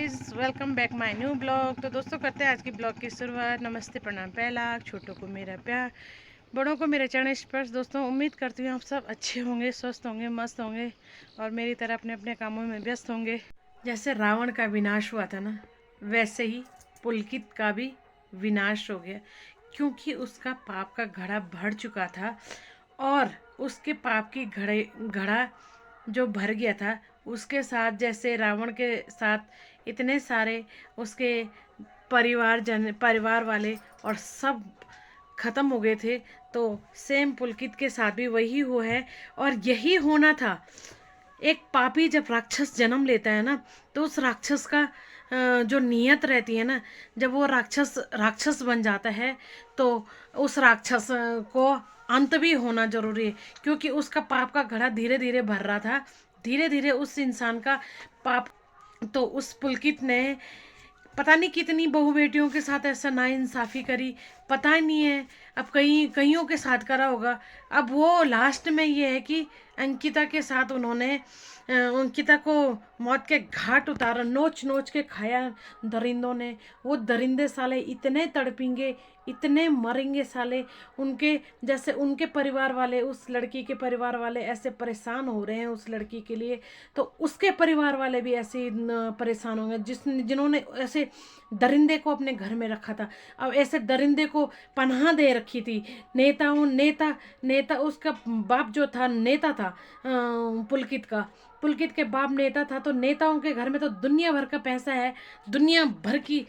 Guys, welcome back my new blog. तो दोस्तों, करते हैं आज की ब्लॉग की शुरुआत। नमस्ते, प्रणाम, पहला छोटों को मेरा प्यार, बड़ों को मेरे चरण स्पर्श। दोस्तों, उम्मीद करती हूँ आप सब अच्छे होंगे, स्वस्थ होंगे, मस्त होंगे और मेरी तरह अपने अपने कामों में व्यस्त होंगे। जैसे रावण का विनाश हुआ था ना, वैसे ही पुलकित का भी विनाश हो गया, क्योंकि उसका पाप का घड़ा भर चुका था। और उसके पाप की घड़ा जो भर गया था, उसके साथ जैसे रावण के साथ इतने सारे उसके परिवार वाले और सब खत्म हो गए थे, तो सेम पुलकित के साथ भी वही हुआ है। और यही होना था। एक पापी जब राक्षस जन्म लेता है ना, तो उस राक्षस का जो नीयत रहती है ना, जब वो राक्षस राक्षस बन जाता है, तो उस राक्षस को अंत भी होना जरूरी है, क्योंकि उसका पाप का घड़ा धीरे धीरे भर रहा था। धीरे धीरे उस इंसान का पाप, तो उस पुलकित ने पता नहीं कितनी बहू बेटियों के साथ ऐसा नाइंसाफ़ी करी, पता ही नहीं है। अब कईयों के साथ करा होगा। अब वो लास्ट में ये है कि अंकिता के साथ उन्होंने अंकिता को मौत के घाट उतारा, नोच नोच के खाया दरिंदों ने। वो दरिंदे साले इतने तड़पेंगे, इतने मरेंगे साले। उनके जैसे उनके परिवार वाले, उस लड़की के परिवार वाले ऐसे परेशान हो रहे हैं उस लड़की के लिए, तो उसके परिवार वाले भी ऐसे ही परेशान होंगे जिन्होंने ऐसे दरिंदे को अपने घर में रखा था। अब ऐसे दरिंदे को पनाह दे रखी थी। नेता नेता उसका बाप जो था, नेता था पुलकित के बाप नेता था। तो नेताओं के घर में तो दुनिया भर का पैसा है, दुनिया भर की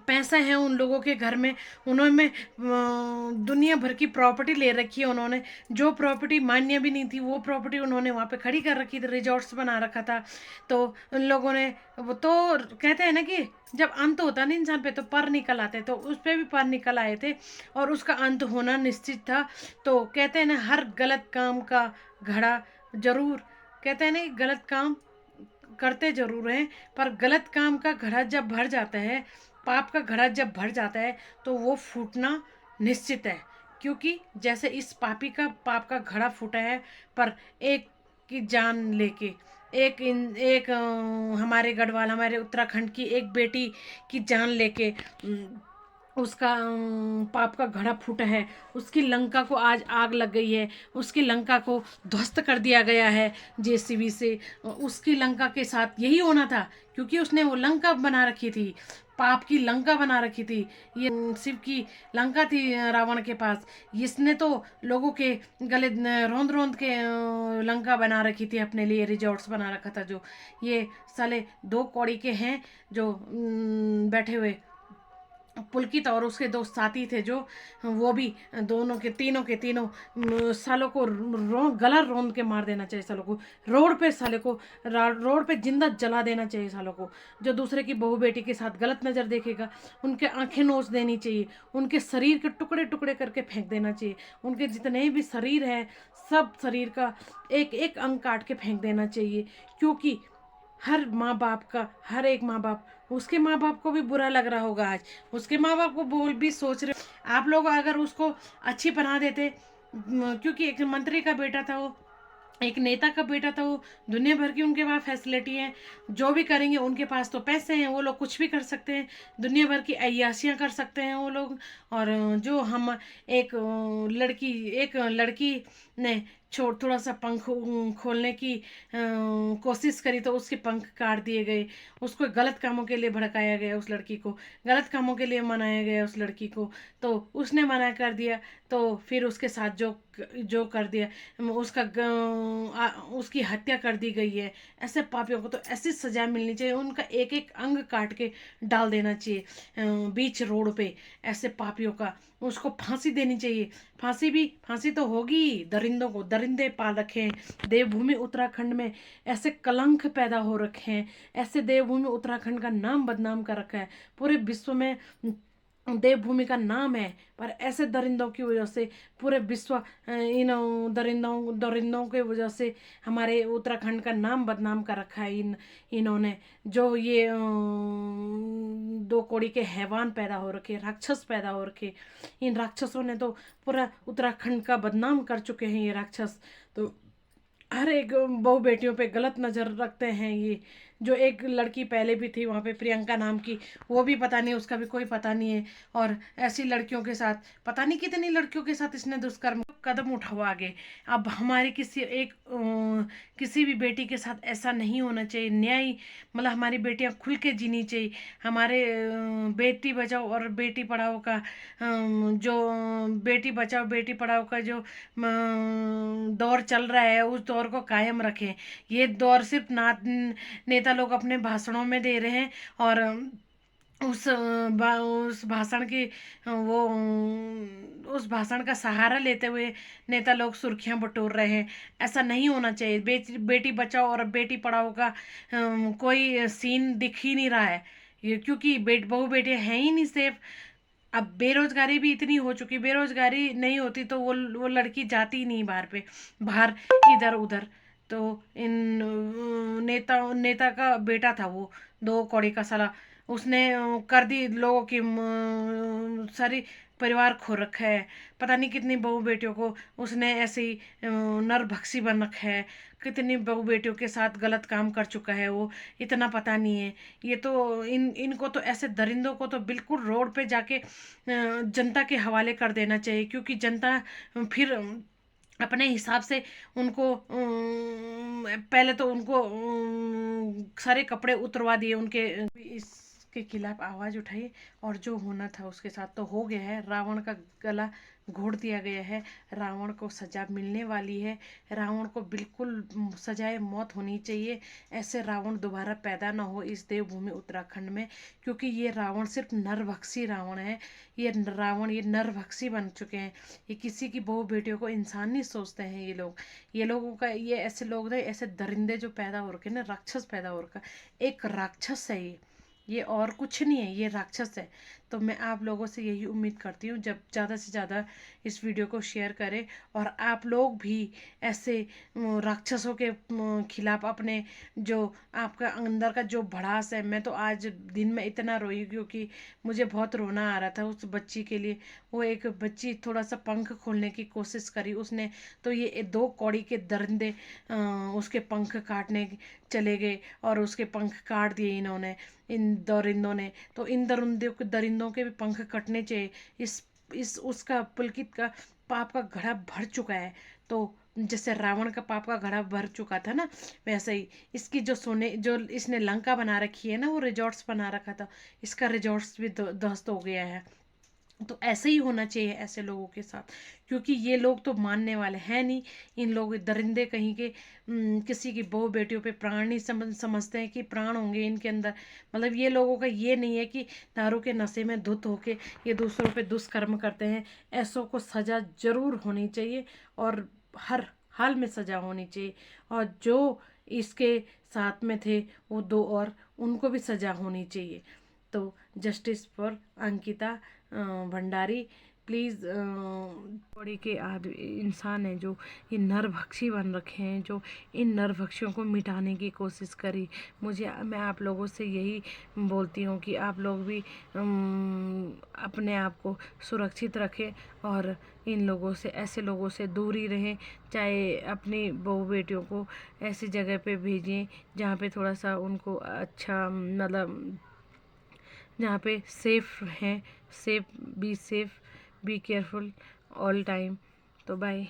पैसा है उन लोगों के घर में। उन्होंने दुनिया भर की प्रॉपर्टी ले रखी है उन्होंने। जो प्रॉपर्टी मान्य भी नहीं थी, वो प्रॉपर्टी उन्होंने वहाँ पे खड़ी कर रखी थी, रिजॉर्ट्स बना रखा था। तो उन लोगों ने वो तो कहते हैं ना कि जब अंत होता ना इंसान पे, तो पर निकल आते, तो उस पर भी पर निकल आए थे और उसका अंत होना निश्चित था। तो कहते हैं ना, हर गलत काम का घड़ा जरूर, कहते हैं ना कि गलत काम करते जरूर हैं, पर गलत काम का घड़ा जब भर जाता है, पाप का घड़ा जब भर जाता है, तो वो फूटना निश्चित है। क्योंकि जैसे इस पापी का पाप का घड़ा फूटा है, पर एक की जान लेके, हमारे गढ़वाल, हमारे उत्तराखंड की एक बेटी की जान लेके उसका पाप का घड़ा फूटा है। उसकी लंका को आज आग लग गई है, उसकी लंका को ध्वस्त कर दिया गया है जेसीबी से। उसकी लंका के साथ यही होना था, क्योंकि उसने वो लंका बना रखी थी, पाप की लंका बना रखी थी। ये शिव की लंका थी रावण के पास। इसने तो लोगों के गले रोंद रोंद के लंका बना रखी थी, अपने लिए रिजॉर्ट्स बना रखा था। जो ये साले दो कौड़ी के हैं जो बैठे हुए, पुलकित और उसके दो साथी थे, जो वो भी दोनों के तीनों सालों को गला रोंद के मार देना चाहिए सालों को। रोड पे जिंदा जला देना चाहिए सालों को। जो दूसरे की बहू बेटी के साथ गलत नज़र देखेगा, उनके आंखें नोच देनी चाहिए, उनके शरीर के टुकड़े टुकड़े करके फेंक देना चाहिए। उनके जितने भी शरीर है, सब शरीर का एक एक अंग काट के फेंक देना चाहिए। क्योंकि हर माँ बाप का, हर एक माँ बाप, उसके माँ बाप को भी बुरा लग रहा होगा आज। उसके माँ बाप को बोल भी सोच रहे आप लोग, अगर उसको अच्छी बना देते, क्योंकि एक मंत्री का बेटा था वो, एक नेता का बेटा था वो। दुनिया भर की उनके पास फैसिलिटी है, जो भी करेंगे उनके पास तो पैसे हैं, वो लोग कुछ भी कर सकते हैं, दुनिया भर की अय्यासियाँ कर सकते हैं वो लोग। और जो हम एक लड़की ने थोड़ा सा पंख खोलने की कोशिश करी, तो उसके पंख काट दिए गए। उसको गलत कामों के लिए भड़काया गया, उस लड़की को गलत कामों के लिए मनाया गया उस लड़की को। तो उसने मना कर दिया, तो फिर उसके साथ जो जो कर दिया, उसकी हत्या कर दी गई है। ऐसे पापियों को तो ऐसी सजा मिलनी चाहिए, उनका एक एक अंग काट के डाल देना चाहिए बीच रोड पे। ऐसे पापियों का उसको फांसी देनी चाहिए। फांसी तो होगी, दरिंदों को दरिंदे पाल रखे हैं देवभूमि उत्तराखंड में। ऐसे कलंक पैदा हो रखे हैं, ऐसे देवभूमि उत्तराखंड का नाम बदनाम कर रखा है पूरे विश्व में। देवभूमि का नाम है, पर ऐसे दरिंदों की वजह से पूरे विश्व इन दरिंदों की वजह से हमारे उत्तराखंड का नाम बदनाम कर रखा है इन्होंने। जो ये दो कौड़ी के हैवान पैदा हो रखे, राक्षस पैदा हो रखे, इन राक्षसों ने तो पूरा उत्तराखंड का बदनाम कर चुके हैं ये राक्षस। तो हर एक बहू बेटियों पे गलत नज़र रखते हैं ये। जो एक लड़की पहले भी थी वहाँ पे प्रियंका नाम की, वो भी पता नहीं, उसका भी कोई पता नहीं है। और ऐसी लड़कियों के साथ पता नहीं कितनी लड़कियों के साथ इसने दुष्कर्म, कदम उठाओ आगे। अब हमारी किसी भी बेटी के साथ ऐसा नहीं होना चाहिए। न्याय मतलब हमारी बेटियां खुल के जीनी चाहिए। हमारे बेटी बचाओ और बेटी पढ़ाओ का जो बेटी बचाओ बेटी पढ़ाओ का जो दौर चल रहा है, उस दौर को कायम रखें। ये दौर सिर्फ नेता लोग अपने भाषणों में दे रहे हैं, और उस भाषण की उस भाषण का सहारा लेते हुए नेता लोग सुर्खियां बटोर रहे हैं। ऐसा नहीं होना चाहिए। बेटी बचाओ और बेटी पढ़ाओ का कोई सीन दिख ही नहीं रहा है। ये क्योंकि बहू बेटियां हैं ही नहीं सेफ। अब बेरोजगारी भी इतनी हो चुकी, बेरोजगारी नहीं होती तो वो लड़की जाती ही नहीं बाहर इधर उधर। तो इन नेता का बेटा था वो, दो कौड़ी का साला, उसने कर दी लोगों की सारी परिवार खो रखा है। पता नहीं कितनी बहू बेटियों को उसने ऐसे ही नरभक्षी बन रखा है। कितनी बहू बेटियों के साथ गलत काम कर चुका है वो, इतना पता नहीं है। ये तो इनको तो ऐसे दरिंदों को तो बिल्कुल रोड पे जाके जनता के हवाले कर देना चाहिए, क्योंकि जनता फिर अपने हिसाब से उनको पहले तो उनको सारे कपड़े उतरवा दिए उनके। इसके खिलाफ आवाज उठाई, और जो होना था उसके साथ तो हो गया है। रावण का गला घोड़ दिया गया है। रावण को सजा मिलने वाली है। रावण को बिल्कुल सजाए मौत होनी चाहिए। ऐसे रावण दोबारा पैदा ना हो इस देवभूमि उत्तराखंड में, क्योंकि ये रावण सिर्फ नरभक्षी रावण है। ये नरभक्षी बन चुके हैं। ये किसी की बहू बेटियों को इंसान नहीं सोचते हैं। ये लोगों का ये ऐसे लोग हैं, ऐसे दरिंदे जो पैदा हो रखे ना, राक्षस पैदा हो रखा। एक राक्षस है ये और कुछ नहीं है, ये राक्षस है। तो मैं आप लोगों से यही उम्मीद करती हूँ, जब ज़्यादा से ज़्यादा इस वीडियो को शेयर करें, और आप लोग भी ऐसे राक्षसों के खिलाफ अपने जो आपका अंदर का जो भड़ास है। मैं तो आज दिन में इतना रोई क्योंकि मुझे बहुत रोना आ रहा था उस बच्ची के लिए। वो एक बच्ची थोड़ा सा पंख खोलने की कोशिश करी उसने, तो ये दो कौड़ी के दरिंदे उसके पंख काटने चले गए और उसके पंख काट दिए इन्होंने, इन दरिंदों ने। तो इन दरिंदों के भी पंख कटने चाहिए। इस उसका पुलकित का पाप का घड़ा भर चुका है। तो जैसे रावण का पाप का घड़ा भर चुका था ना, वैसे ही इसकी जो इसने लंका बना रखी है ना, वो रिजॉर्ट्स बना रखा था, इसका रिजॉर्ट्स भी ध्वस्त हो गया है। तो ऐसे ही होना चाहिए ऐसे लोगों के साथ, क्योंकि ये लोग तो मानने वाले हैं नहीं। इन लोग दरिंदे कहीं के किसी की बहू बेटियों पे प्राण नहीं समझते हैं कि प्राण होंगे इनके अंदर। मतलब ये लोगों का ये नहीं है कि दारू के नशे में धुत होके ये दूसरों पे दुष्कर्म करते हैं। ऐसों को सज़ा जरूर होनी चाहिए, और हर हाल में सज़ा होनी चाहिए। और जो इसके साथ में थे वो दो और, उनको भी सज़ा होनी चाहिए। तो justice for Ankita Bhandari please. Body के इंसान हैं जो ये नरभक्षी बन रखे हैं, जो इन नरभक्षियों को मिटाने की कोशिश करी। मैं आप लोगों से यही बोलती हूँ कि आप लोग भी अपने आप को सुरक्षित रखें, और इन लोगों से, ऐसे लोगों से दूर ही रहें। चाहे अपनी बहू बेटियों को ऐसी जगह पे भेजें जहाँ पे थोड़ा सा उनको अच्छा, मतलब जहाँ पे सेफ हैं। Be safe, be careful all time. तो बाय।